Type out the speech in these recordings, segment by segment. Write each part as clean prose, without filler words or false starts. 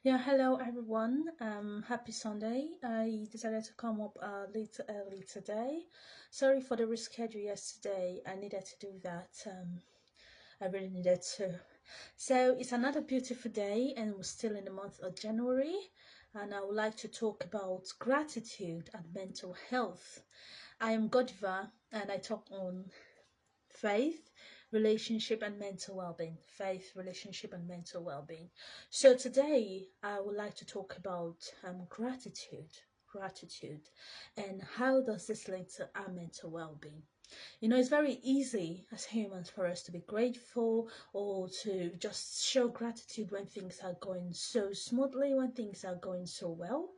Yeah, hello everyone. Happy Sunday. I decided to come up a little early today. Sorry for the reschedule yesterday. I needed to do that. I really needed to. So it's another beautiful day, and we're still in the month of January. And I would like to talk about gratitude and mental health. I am Godiva, and I talk on faith, relationship, and mental well-being. Faith, relationship, and mental well-being. So today I would like to talk about gratitude, and how does this link to our mental well-being. It's very easy as humans for us to be grateful or to just show gratitude when things are going so smoothly, when things are going so well.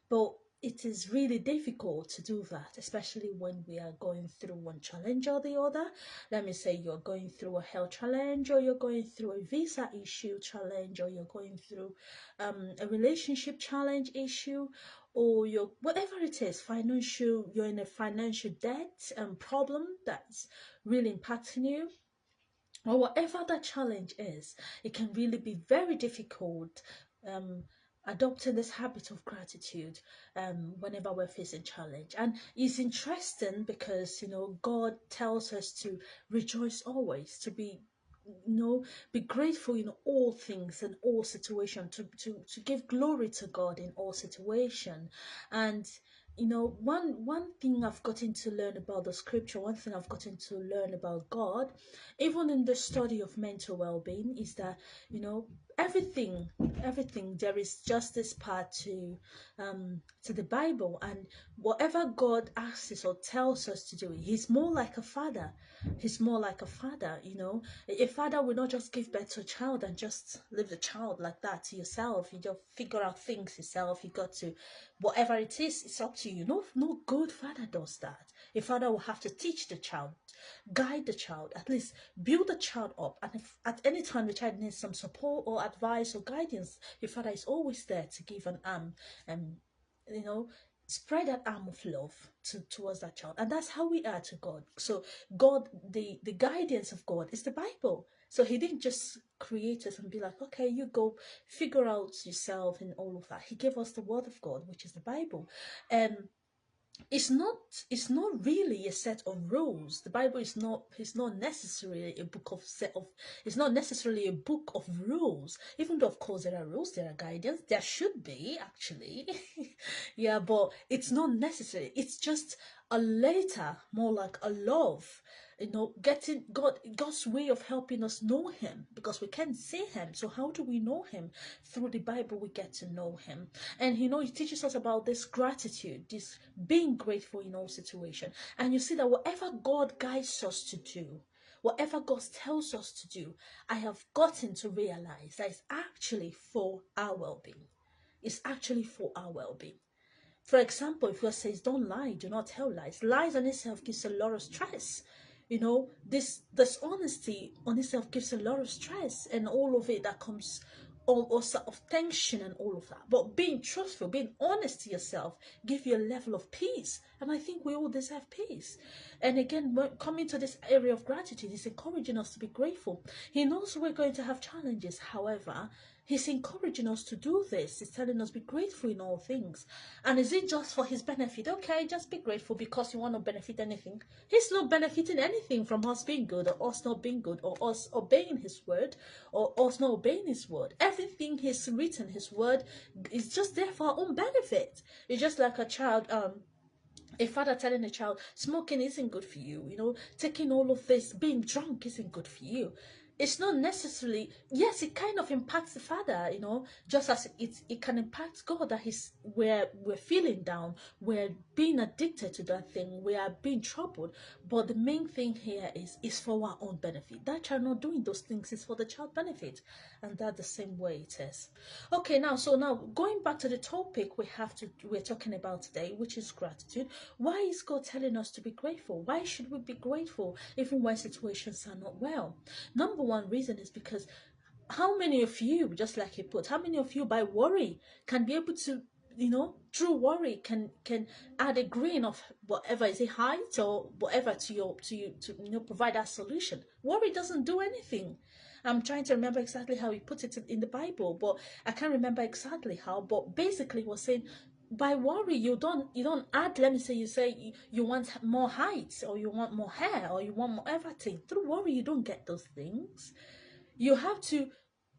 But it is really difficult to do that, especially when we are going through one challenge or the other. Let me say you're going through a health challenge, or you're going through a visa issue challenge, or you're going through a relationship challenge issue, or you're whatever it is, financial, you're in a financial debt and problem that's really impacting you, or whatever that challenge is. It can really be very difficult adopting this habit of gratitude whenever we're facing challenge. And it's interesting because God tells us to rejoice always, to be grateful in all things and all situations, to give glory to God in all situation. And one thing I've gotten to learn about the scripture, one thing I've gotten to learn about God, even in the study of mental well-being, is that you know everything everything there is just this part to the Bible. And whatever God asks us or tells us to do, he's more like a father. He's more like a father. A father will not just give birth to a child and just leave the child like that to yourself. You just figure out things yourself. You got to, whatever it is, it's up to you. No good father does that. A father will have to teach the child, guide the child, at least build the child up. And if at any time the child needs some support or advice or guidance, your father is always there to give an arm and you know spread that arm of love towards that child. And that's how we are to God. So God, the guidance of God is the Bible. So he didn't just create us and be like, okay, you go figure out yourself and all of that. He gave us the word of God, which is the Bible. And it's not really a set of rules. The Bible is not necessarily a book of set of it's not necessarily a book of rules, even though of course there are rules, there are guidance, there should be actually. Yeah, but it's not necessary. It's just a letter, more like a love, getting God's way of helping us know him, because we can't see him. So how do we know him? Through the Bible we get to know him. And he teaches us about this gratitude, this being grateful in all situations. And you see that whatever God guides us to do, whatever God tells us to do, I have gotten to realize that it's actually for our well-being. It's actually for our well-being. For example, if God says, don't lie, do not tell lies. Lies on itself gives a lot of stress. This dishonesty on itself gives a lot of stress, and all of it that comes, all sort of tension and all of that. But being truthful, being honest to yourself, give you a level of peace. And I think we all deserve peace. And again, when coming to this area of gratitude, is encouraging us to be grateful. He knows we're going to have challenges. However, he's encouraging us to do this. He's telling us be grateful in all things. And is it just for his benefit? Okay, just be grateful because you want to benefit anything. He's not benefiting anything from us being good, or us not being good, or us obeying his word, or us not obeying his word. Everything he's written, his word, is just there for our own benefit. It's just like a father telling a child, smoking isn't good for you, taking all of this, being drunk isn't good for you. It's not necessarily, yes, it kind of impacts the father, just as it can impact God, that we're feeling down, we're being addicted to that thing, we are being troubled. But the main thing here is for our own benefit. That child not doing those things is for the child benefit, and that's the same way it is. Okay, now going back to the topic we're talking about today, which is gratitude. Why is God telling us to be grateful? Why should we be grateful even when situations are not well? Number one reason is because how many of you, just like he put, how many of you by worry can be able to, through worry can add a grain of whatever is a height or whatever to you to provide that solution? Worry doesn't do anything. I'm trying to remember exactly how he put it in the Bible, but I can't remember exactly how. But basically, was saying by worry you don't add. Let me say you say you want more height, or you want more hair, or you want more everything. Through worry, you don't get those things. You have to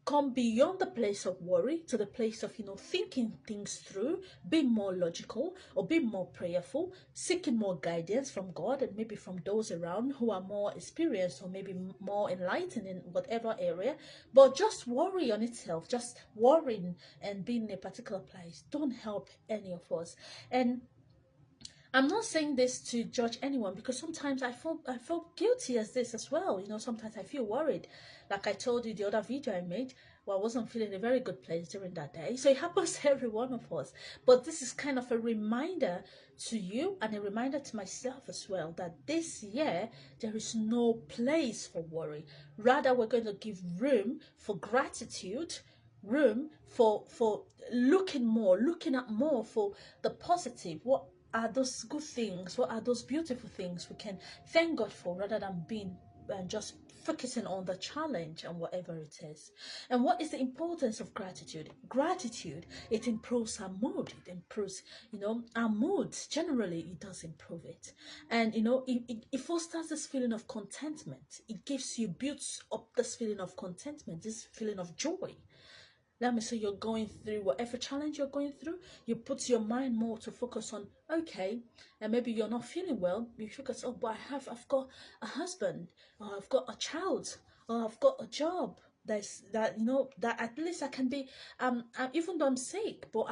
come beyond the place of worry to the place of thinking things through, being more logical or being more prayerful, seeking more guidance from God and maybe from those around who are more experienced or maybe more enlightened in whatever area. But just worry on itself, just worrying and being in a particular place, don't help any of us. And I'm not saying this to judge anyone, because sometimes I felt guilty as this as well. Sometimes I feel worried. Like I told you the other video I made, well, I wasn't feeling a very good place during that day. So it happens to every one of us. But this is kind of a reminder to you and a reminder to myself as well, that this year there is no place for worry. Rather, we're going to give room for gratitude, room for looking at more for the positive. What are those good things? What are those beautiful things we can thank God for, rather than being just focusing on the challenge and whatever it is. And what is the importance of gratitude? Gratitude, it improves our mood. It improves, our mood. Generally, it does improve it. And, it fosters this feeling of contentment. It builds up this feeling of contentment, this feeling of joy. Let me say you're going through whatever challenge you're going through, you put your mind more to focus on, okay, and maybe you're not feeling well, you focus, oh, but I've got a husband, or I've got a child, or I've got a job that at least I can be, even though I'm sick, but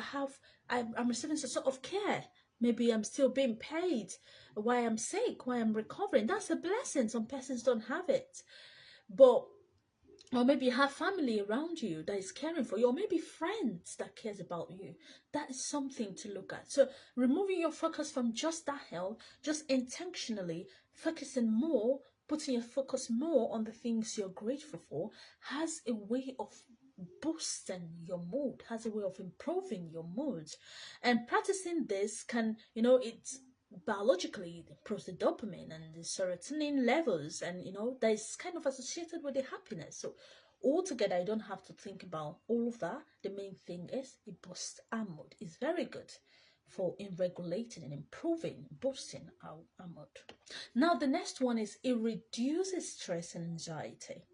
I'm receiving some sort of care. Maybe I'm still being paid while I'm sick, while I'm recovering. That's a blessing. Some persons don't have it. But or maybe you have family around you that is caring for you, or maybe friends that cares about you. That is something to look at. So removing your focus from just that health, just intentionally focusing more, putting your focus more on the things you're grateful for, has a way of boosting your mood, has a way of improving your mood. And practicing this can, it's biologically, it improves the dopamine and the serotonin levels, and that is kind of associated with the happiness. So altogether, I don't have to think about all of that. The main thing is it boosts our mood. It's very good for in regulating and improving, boosting our mood. Now the next one is it reduces stress and anxiety.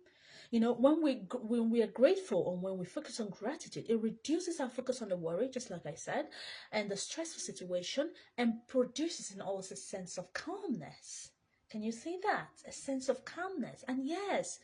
When we are grateful, or when we focus on gratitude, it reduces our focus on the worry, just like I said, and the stressful situation, and produces in us a sense of calmness. Can you see that? A sense of calmness. And yes,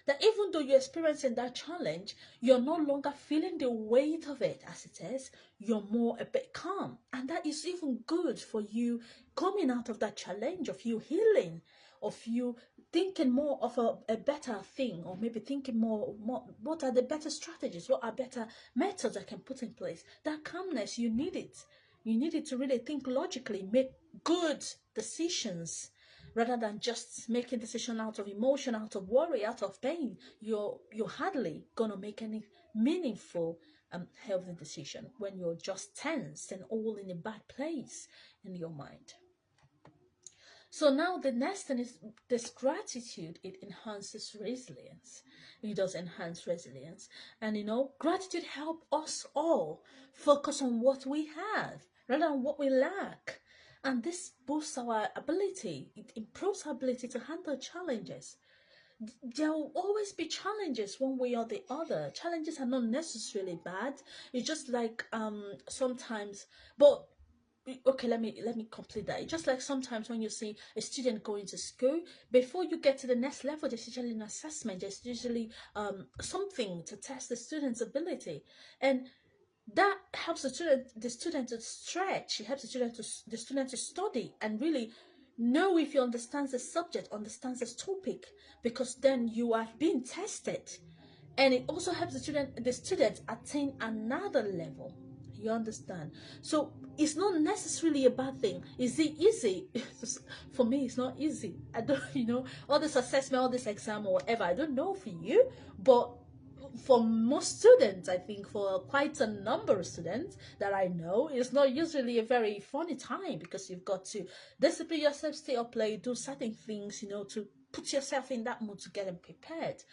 that even though you're experiencing that challenge, you're no longer feeling the weight of it as it is. You're more a bit calm. And that is even good for you coming out of that challenge, of you healing, of you thinking more of a better thing, or maybe thinking more what are the better strategies, what are better methods I can put in place. That calmness, you need it. You need it to really think logically, make good decisions, rather than just making decision out of emotion, out of worry, out of pain. You're hardly gonna make any meaningful healthy decision when you're just tense and all in a bad place in your mind. So now the next thing is this gratitude. It enhances resilience. It does enhance resilience. And gratitude helps us all focus on what we have rather than what we lack. And this boosts our ability. It improves our ability to handle challenges. There will always be challenges one way or the other. Challenges are not necessarily bad. It's just like sometimes, but okay, let me complete that. It's just like sometimes when you see a student going to school, before you get to the next level, there's usually an assessment. There's usually something to test the student's ability, and that helps the student to stretch. It helps the student to study and really know if you understand the subject, understands the topic, because then you are being tested. And it also helps the student attain another level. You understand? So it's not necessarily a bad thing. Is it easy? For me, it's not easy. I don't, all this assessment, all this exam or whatever, I don't know for you, but for most students, I think for quite a number of students that I know, it's not usually a very funny time, because you've got to discipline yourself, stay up late, do certain things, to put yourself in that mood to get them prepared.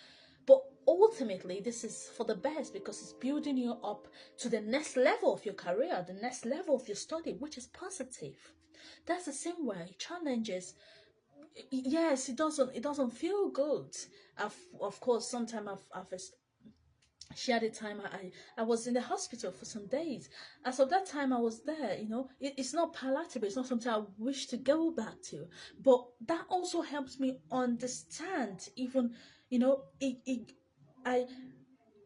But ultimately this is for the best, because it's building you up to the next level of your career, the next level of your study, which is positive. That's the same way challenges. Yes, it doesn't feel good. Of course, sometimes I've shared a time I was in the hospital for some days. As of that time I was there, it's not palatable, it's not something I wish to go back to. But that also helps me understand, even, I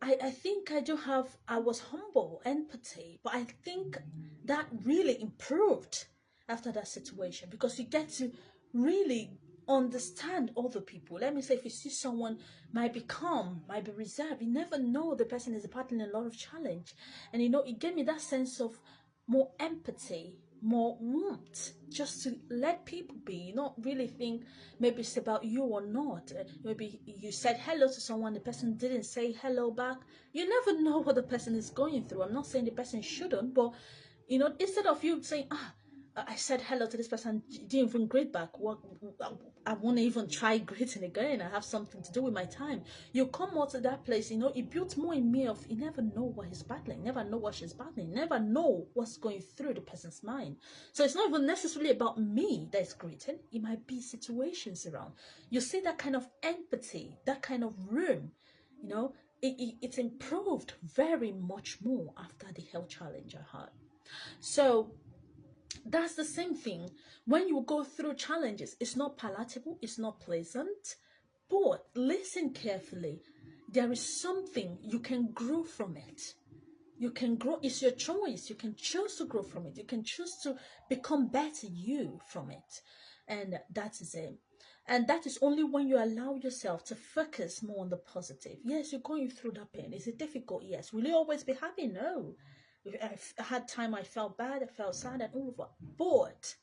I think I was humble, empathy, but I think that really improved after that situation, because you get to really understand other people. Let me say, if you see someone might be calm, might be reserved, you never know the person is battling a lot of challenge. And it gave me that sense of more empathy, more warmth, just to let people be, not really think maybe it's about you or not. Maybe you said hello to someone, the person didn't say hello back. You never know what the person is going through. I'm not saying the person shouldn't, but instead of you saying, I said hello to this person, didn't even greet back. What, I won't even try greeting again. I have something to do with my time. You come out to that place, it built more in me of, you never know what he's battling, never know what she's battling, never know what's going through the person's mind. So it's not even necessarily about me that is greeting. It might be situations around. You see that kind of empathy, that kind of room, it's improved very much more after the health challenge I had. So that's the same thing. When you go through challenges, it's not palatable, it's not pleasant, but listen carefully. There is something you can grow from it. You can grow. It's your choice. You can choose to grow from it. You can choose to become better you from it. And that is it. And that is only when you allow yourself to focus more on the positive. Yes, you're going through that pain. Is it difficult? Yes. Will you always be happy? No. I had time I felt bad, I felt sad and all of that. But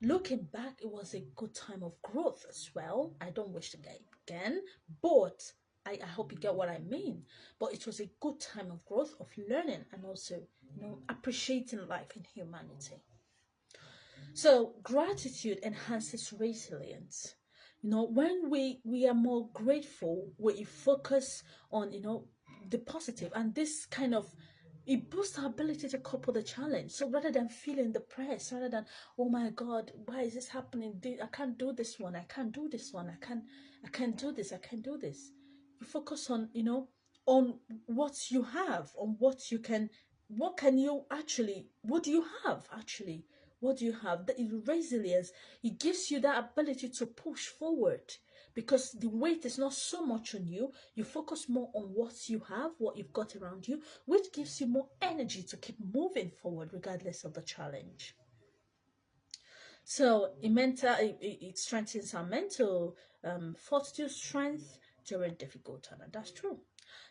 looking back, it was a good time of growth as well. I don't wish to get it again, but I hope you get what I mean. But it was a good time of growth, of learning, and also, appreciating life in humanity. So gratitude enhances resilience. When we are more grateful, we focus on, the positive, and this kind of, it boosts our ability to cope with the challenge. So rather than feeling depressed, rather than, oh my God, why is this happening? I can't do this one. I can't do this one. I can't do this. I can't do this. You focus on, on what you have, on what you can, what can you actually, what do you have actually? What do you have? The resilience, it gives you that ability to push forward, because the weight is not so much on you. You focus more on what you have, what you've got around you, which gives you more energy to keep moving forward regardless of the challenge. So it strengthens our mental fortitude, strength during difficult time, and that's true.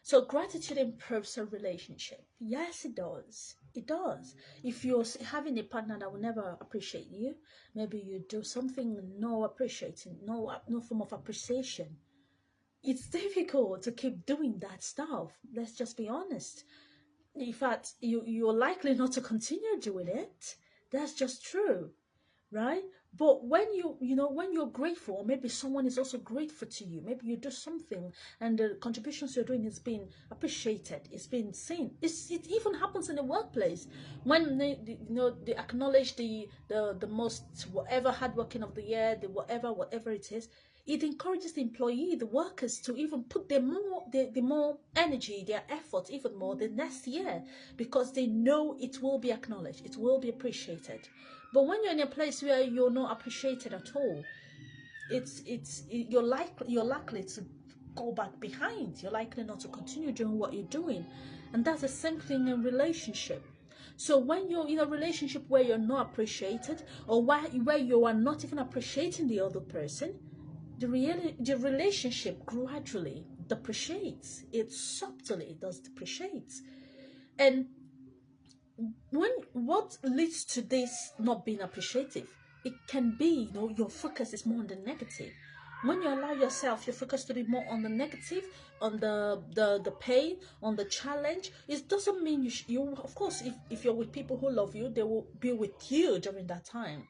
So gratitude improves a relationship. Yes, it does. It does. If you're having a partner that will never appreciate you, maybe you do something, no appreciating, no form of appreciation. It's difficult to keep doing that stuff. Let's just be honest. In fact, you're likely not to continue doing it. That's just true, right? But when when you're grateful, or maybe someone is also grateful to you, maybe you do something and the contributions you're doing is being appreciated, it's being seen. It even happens in the workplace when they acknowledge the most whatever hardworking of the year, the whatever it is. It encourages the employee, the workers, to even put the more energy, their effort even more the next year, because they know it will be acknowledged, it will be appreciated. But when you're in a place where you're not appreciated at all, you're likely to go back behind. You're likely not to continue doing what you're doing, and that's the same thing in relationship. So when you're in a relationship where you're not appreciated, or where you are not even appreciating the other person, the relationship gradually depreciates. It subtly does depreciate. And what leads to this not being appreciative, it can be, your focus is more on the negative. When you allow yourself your focus to be more on the negative, on the pain, on the challenge, it doesn't mean you of course, if you're with people who love you, they will be with you during that time.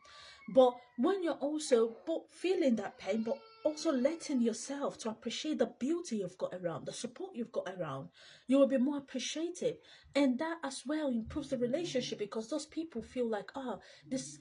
But when you're also feeling that pain, but also letting yourself to appreciate the beauty you've got around, the support you've got around, you will be more appreciative. And that as well improves the relationship, because those people feel like, this,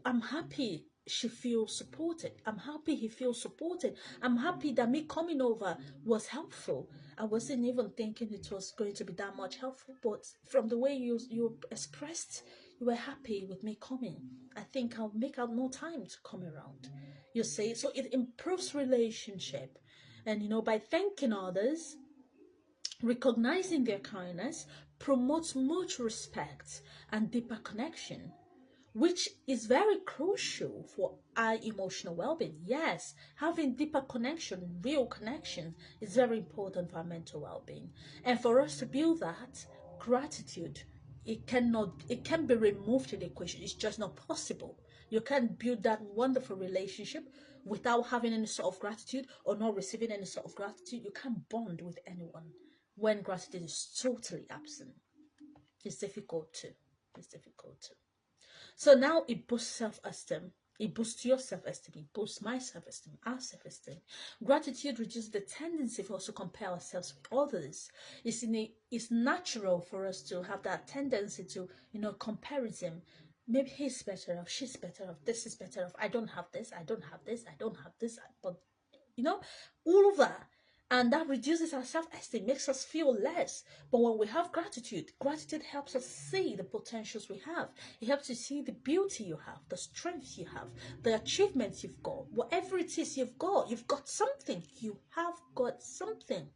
I'm happy she feels supported. I'm happy he feels supported. I'm happy that me coming over was helpful. I wasn't even thinking it was going to be that much helpful, but from the way you expressed, you were happy with me coming. I think I'll make out more time to come around. You see, so it improves relationship. And by thanking others, recognizing their kindness, promotes much respect and deeper connection, which is very crucial for our emotional well-being. Yes, having deeper connection, real connection, is very important for our mental well-being. And for us to build that, gratitude, it can be removed in the equation. It's just not possible. You can't build that wonderful relationship without having any sort of gratitude, or not receiving any sort of gratitude. You can't bond with anyone when gratitude is totally absent. It's difficult to. So now it boosts self-esteem. It boosts your self-esteem. It boosts my self-esteem, our self-esteem. Gratitude reduces the tendency for us to compare ourselves with others. It's natural for us to have that tendency to, comparison. Maybe he's better off, she's better off, this is better off. I don't have this, I don't have this, I don't have this. But, all of that. And that reduces our self-esteem, makes us feel less. But when we have gratitude helps us see the potentials we have. It helps you see the beauty you have, the strength you have, the achievements you've got. Whatever it is you've got something. You have got something.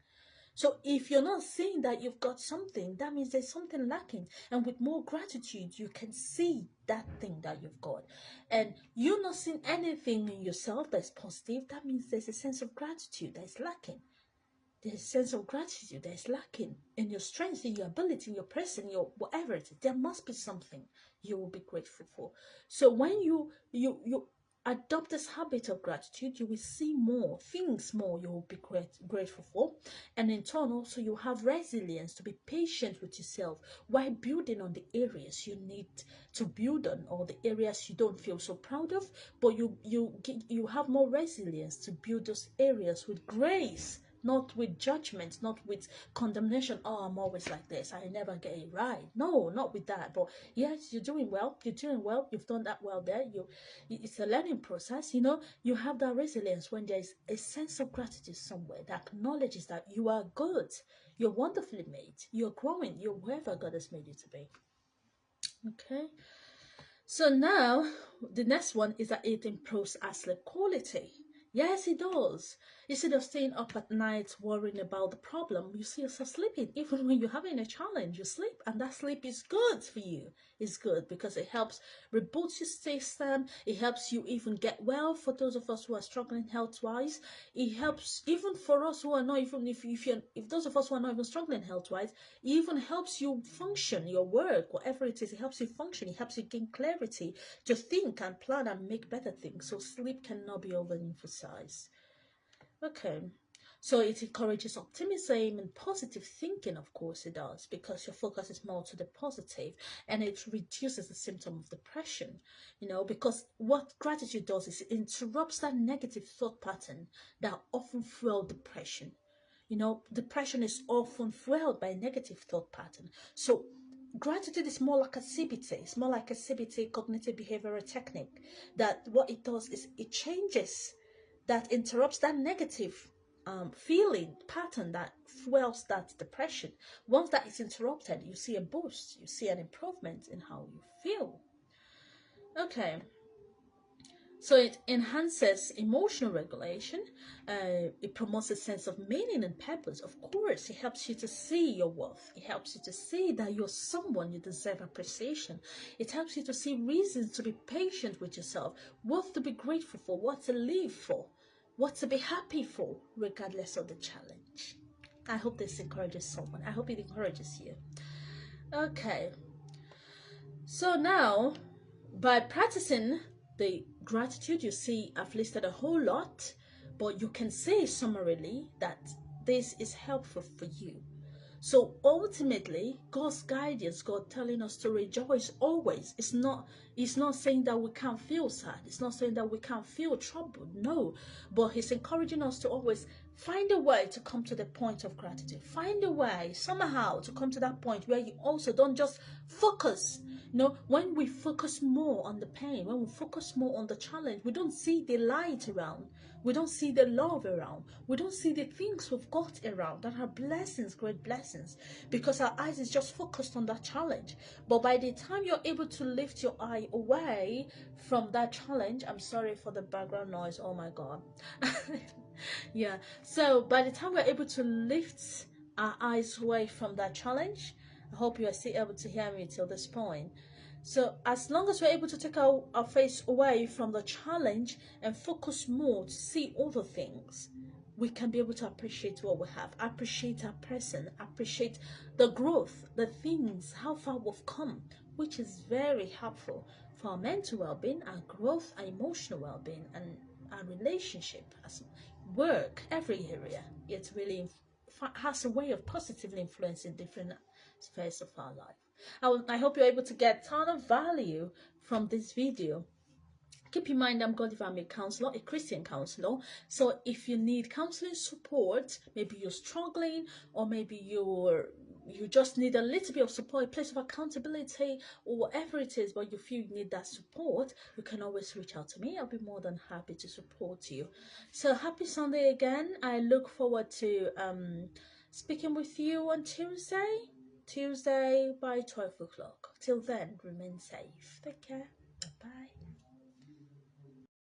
So if you're not seeing that you've got something, that means there's something lacking. And with more gratitude, you can see that thing that you've got. And you're not seeing anything in yourself that's positive, that means there's a sense of gratitude that's lacking. There's a sense of gratitude that is lacking in your strength, in your ability, in your person, your whatever it is. There must be something you will be grateful for. So when you adopt this habit of gratitude, you will see more things, you will be grateful for. And in turn, also, you have resilience to be patient with yourself while building on the areas you need to build on, or the areas you don't feel so proud of. But you have more resilience to build those areas with grace, not with judgment, not with condemnation. I'm always like this, I never get it right. No, not with that. But yes, you're doing well, you've done that well there. It's a learning process. You have that resilience when there's a sense of gratitude somewhere that acknowledges that you are good, you're wonderfully made, you're growing, you're wherever God has made you to be. Okay, so now the next one is that it improves our sleep quality. Yes, it does. Instead of staying up at night worrying about the problem, you see yourself sleeping. Even when you're having a challenge, you sleep, and that sleep is good for you. It's good because it helps reboot your system. It helps you even get well. For those of us who are struggling health-wise, it helps even for us who are not even if those of us who are not even struggling health-wise, it even helps you function your work, whatever it is. It helps you function. It helps you gain clarity to think and plan and make better things. So sleep cannot be overemphasized. Okay, so it encourages optimism and positive thinking. Of course it does, because your focus is more to the positive, and it reduces the symptom of depression, because what gratitude does is it interrupts that negative thought pattern that often fuel depression. Depression is often fueled by a negative thought pattern. So gratitude is more like a CBT. It's more like a CBT, cognitive behavioral technique, that what it does is it changes, that interrupts that negative feeling pattern that fuels that depression. Once that is interrupted, you see a boost, you see an improvement in how you feel. Okay, so it enhances emotional regulation. It promotes a sense of meaning and purpose. Of course, it helps you to see your worth. It helps you to see that you're someone you deserve appreciation. It helps you to see reasons to be patient with yourself, what to be grateful for, what to live for, what to be happy for, regardless of the challenge. I hope this encourages someone. I hope it encourages you. Okay. So now, by practicing the gratitude, you see I've listed a whole lot, but you can say summarily that this is helpful for you. So ultimately, God's guidance, God telling us to rejoice always. It's not saying that we can't feel sad. It's not saying that we can't feel troubled. No, but He's encouraging us to always find a way to come to the point of gratitude. Find a way somehow to come to that point where you also don't just focus. You know, when we focus more on the pain, when we focus more on the challenge, we don't see the light around. We don't see the love around. We don't see the things we've got around that are blessings, great blessings, because our eyes is just focused on that challenge. But by the time you're able to lift your eye away from that challenge, I'm sorry for the background noise. Oh my God. Yeah. So by the time we're able to lift our eyes away from that challenge, I hope you are still able to hear me till this point. So as long as we're able to take our face away from the challenge and focus more to see other things, we can be able to appreciate what we have, appreciate our person, appreciate the growth, the things, how far we've come, which is very helpful for our mental well-being, our growth, our emotional well-being, and our relationship, as work, every area. It really has a way of positively influencing different spheres of our life. I hope you're able to get a ton of value from this video. Keep in mind, I'm 𝐷 counselor, a Christian counselor. So if you need counseling support, maybe you're struggling, or maybe you just need a little bit of support, a place of accountability, or whatever it is, but you feel you need that support, you can always reach out to me. I'll be more than happy to support you. So happy Sunday again. I look forward to speaking with you on Tuesday by 12 o'clock. Till then, remain safe. Take care. Bye.